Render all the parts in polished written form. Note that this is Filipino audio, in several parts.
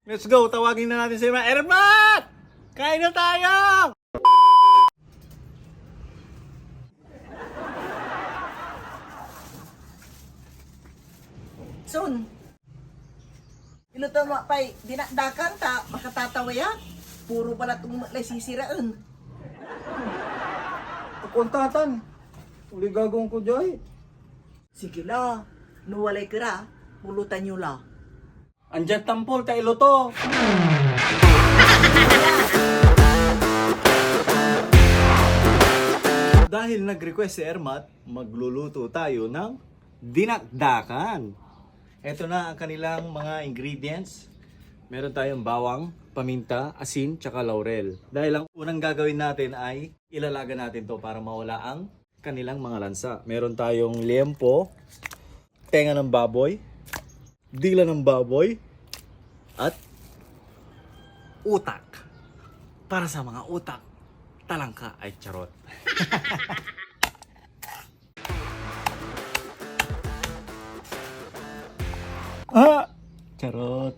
Let's go, tawagin na natin si Ermat! Kain na tayo! Son, iluto mo pa'y dinakdakan ta, makatatawa yan. Puro pala itong malay sisiraan. Kuntatan. Uli gagawin ko, Joy. Sige la, nuwalay ka ra, pulutan nyo la. Andyan tampol, tayo to. Dahil nag-request si Ermat, magluluto tayo ng dinakdakan. Ito na ang kanilang mga ingredients. Meron tayong bawang, paminta, asin, tsaka laurel. Dahil ang unang gagawin natin ay ilalaga natin to para mawala ang kanilang mga lansa. Meron tayong liempo, tenga ng baboy, dila ng baboy, at utak. Para sa mga utak, talangka ay charot. Charot.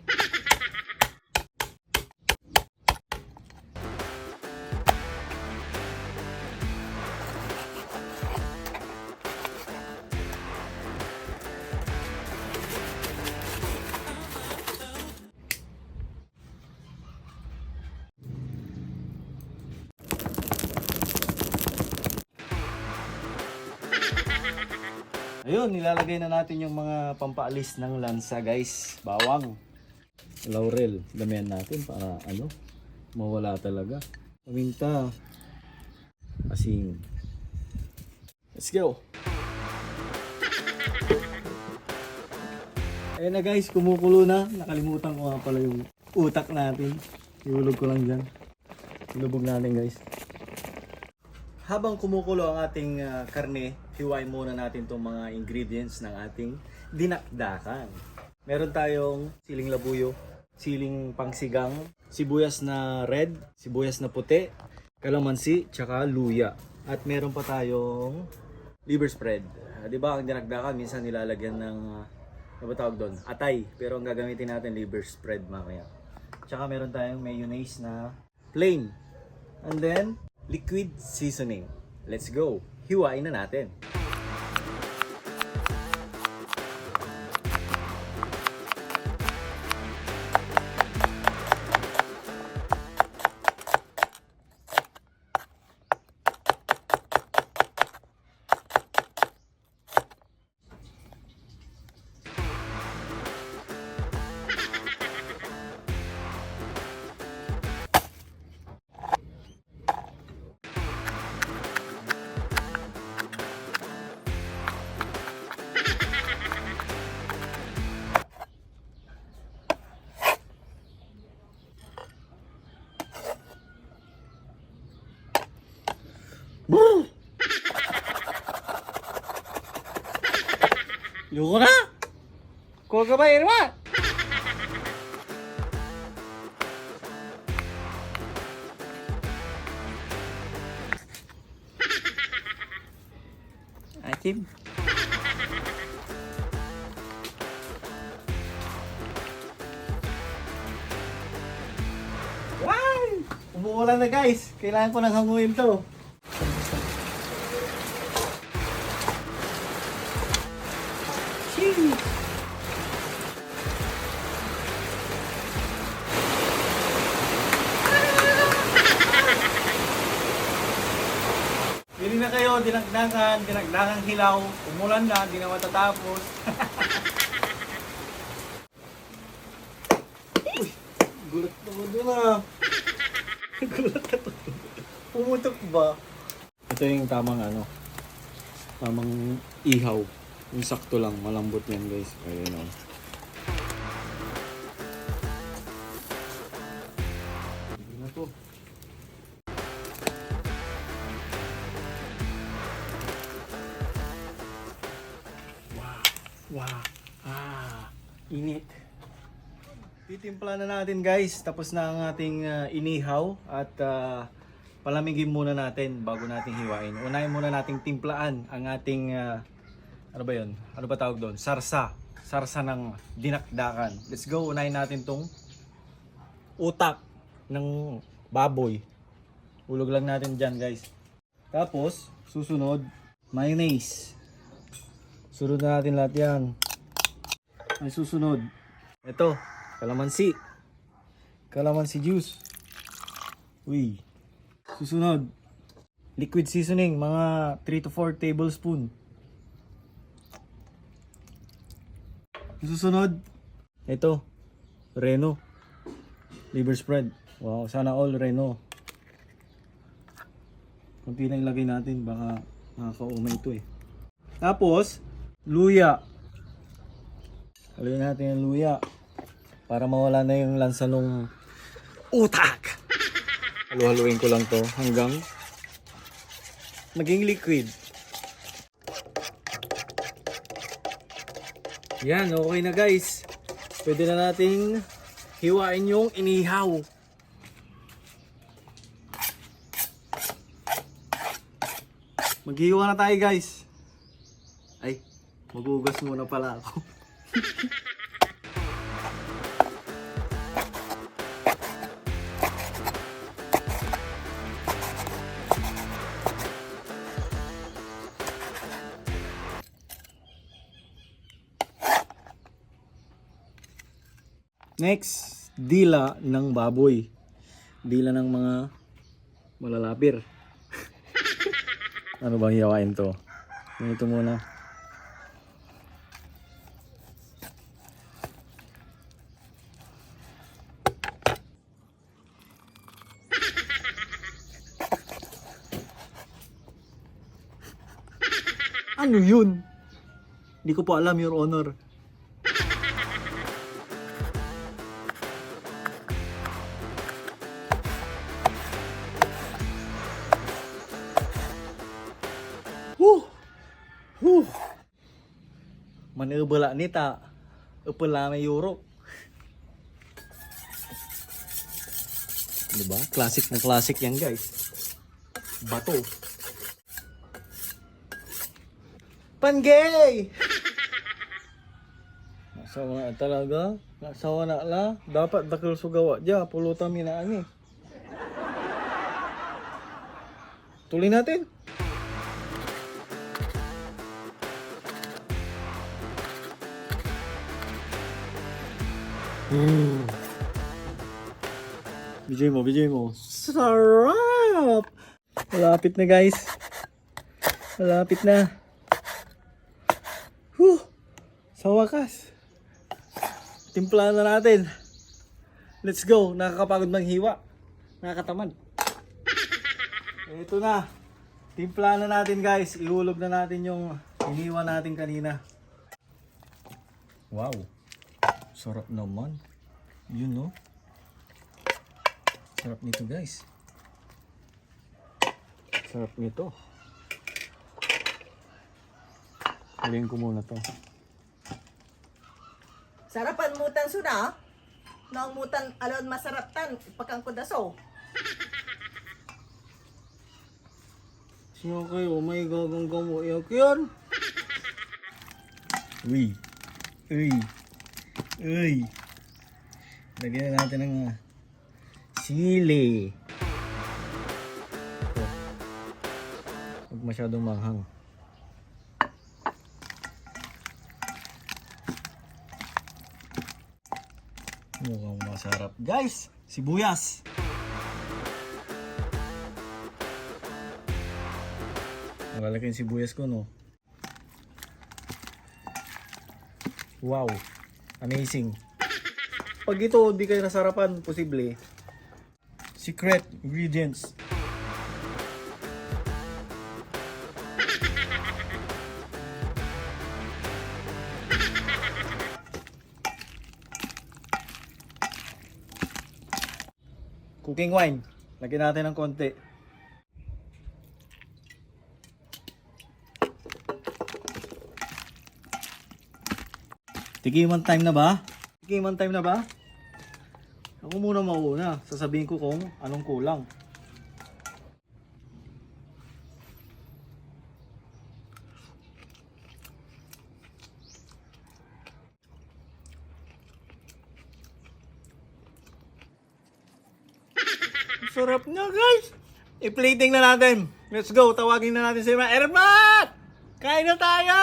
Ayun, nilalagay na natin yung mga pampaalis ng lansa, guys. Bawang, laurel, damihan natin para mawala talaga. Paminta, asin. Let's go. Ayun na guys, kumukulo na. Nakalimutan ko nga pala yung utak natin. Ihulog ko lang dyan. Ilubog natin guys. Habang kumukulo ang ating karne, hiwain muna natin itong mga ingredients ng ating dinakdakan. Meron tayong siling labuyo, siling pangsigang, sibuyas na red, sibuyas na puti, kalamansi, tsaka luya. At meron pa tayong liver spread. Di ba ang dinakdakan, minsan nilalagyan ng, ano ba tawag doon? Atay. Pero ang gagamitin natin, liver spread mamaya. Tsaka meron tayong mayonnaise na plain. And then, liquid seasoning. Let's go. Hiwain na natin. Yoko na! Kuha ka ba, Irma? Akim. Wow! Umuulan na guys. Kailangan ko nang hanguin to. Bili na kayo, dinagdagang hilaw. Umulan na, di na matatapos. Uy, gulat naman doon ah. Gulat na to. Pumutok ba? Ito yung tamang tamang ihaw. Yung sakto lang, malambot yan guys. Ayun o. Hindi na to. Wow. Init. Titimpla na natin guys. Tapos na ang ating inihaw. At palamigin muna natin bago natin hiwain. Unahin muna nating timplaan ang ating ano ba yun? Ano ba tawag doon? Sarsa. Sarsa ng dinakdakan. Let's go. Unahin natin tong utak ng baboy. Hulog lang natin dyan guys. Tapos, susunod, mayonnaise. Sunod na natin lahat yan. Ay susunod. Ito, kalamansi. Kalamansi juice. Uy. Susunod, liquid seasoning, mga 3 to 4 tablespoon. Susunod, ito, Reno. Liver spread. Wow, sana all Reno. Kunti lang ilagay natin, baka nakakaumay ito eh. Tapos, luya. Haluin natin yung luya para mawala na yung lansa ng utak. Halu-haluin ko lang to hanggang maging liquid. Yan, okay na guys. Pwede na nating hiwain yung inihaw. Maghihiwa na tayo guys. Ay, magugas muna pala ako. Next, dila ng baboy. Dila ng mga malalapir. Ano bang hiyawain to? Ito muna. Ano yun? Hindi ko po alam, Your Honor. Manubala nita. Upala may Europe. Diba? Classic na classic yan guys. Bato. Panggay! Nasawa na talaga. Nasawa na la. Dapat dakil sugawa dya. Pulutan minaan eh. Tuloy natin. Bijay mo. Sarap! Malapit na guys. Malapit na. Sa wakas. Timpla na natin. Let's go. Nakakapagod maghiwa. Nakakatamad. Ito na. Timpla na natin guys. Ihulog na natin yung iniwan natin kanina. Wow. Sarap naman. Yun no. Sarap nito guys. Sarap nito. Halin ko muna to. Sarapan mutan suna. Nang mutan alon masarap tan ipakang kudaso. Siya kayo, may gaganggang mo iyak yan. Uy. Uy. Uy. Lagyan na natin ng sili. Ito. Huwag masyadong manghang. Mukhang masarap. Guys, sibuyas. Malalaki yung sibuyas ko, no? Wow. Amazing. Pag ito, di kayo nasarapan, posible. Secret ingredients. Cooking wine. Lagyan natin ng konti. Tikiman time na ba? Tikiman time na ba? Ako muna mauna. Sasabihin ko kung anong kulang. Sarap na guys. I-plating na natin. Let's go. Tawagin na natin si Irma. Irma! Kain na tayo!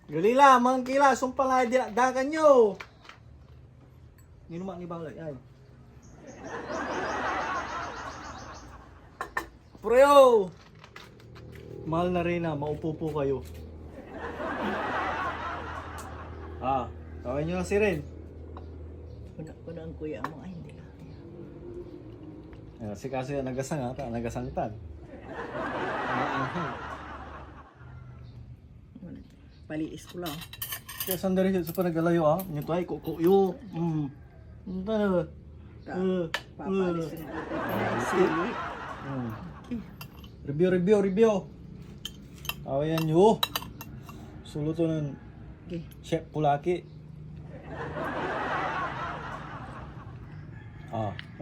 Galila, mangkila, sumpalay dinadakan nyo. Ninumak ni Bangla, ay. Preo! Mahal na rin na, maupo po kayo. Kawin nyo na si Ren. Kuna ang kuya mo, ay hindi ka. Si kasi nagasang ata, nagasangtan. Paliis ko lang. Kaya sandali siya sa panagalayo Nito ay kukuyo. Ano ba? Papalis rin ko. Sili. Review. Awayan nyo. Sulutunan Okay. Chef Pulaki.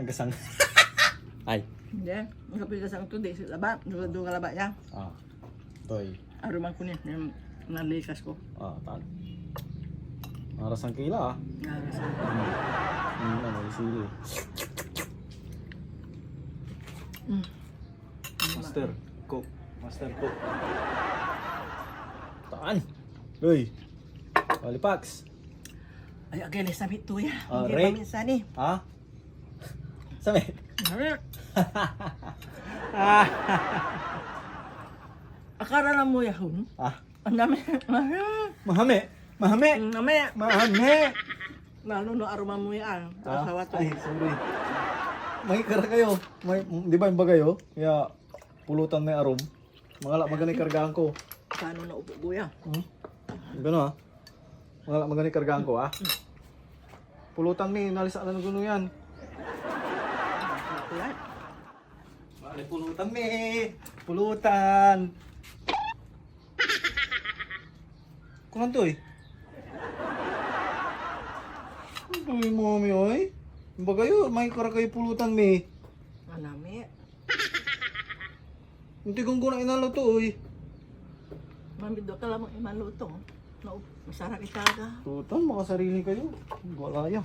Nagasang. Ay. Hindi. Ang kapil ka sa ito, di sa laba. Doon ka laba niya. Toy. Aruman ko niya. Yung nalikas ko. Tan. Maras ang kila may sili. Master Cook. Taan. Uy. Palipax. Ay, agalis na ito ya. Ah, Hindi Ray. pa minsan eh. Sabi. Akara na mo yahon. Ang dami. Mahame. Ang dami. Mahame. Lalo no aruman mo yan. Asawa to. Ay, sorry. May kara kayo. Di ba yung bagayo? Kaya pulutan may arom. Magani kargaan ko. Paano na upo kuya? Gano magani kargaan ko Pulutan mi, nalis na guno yan. Kulat. Pulutan mi. Pulutan. Kunan to Ay, mami, oy. Bagayo, may kara kayo pulutan mi. Manami. Hindi kong guna inalo to, oy. Mami do ka lamang imaluto. No, masarap itaga. Pulutan, makasarili kayo. Wala yan.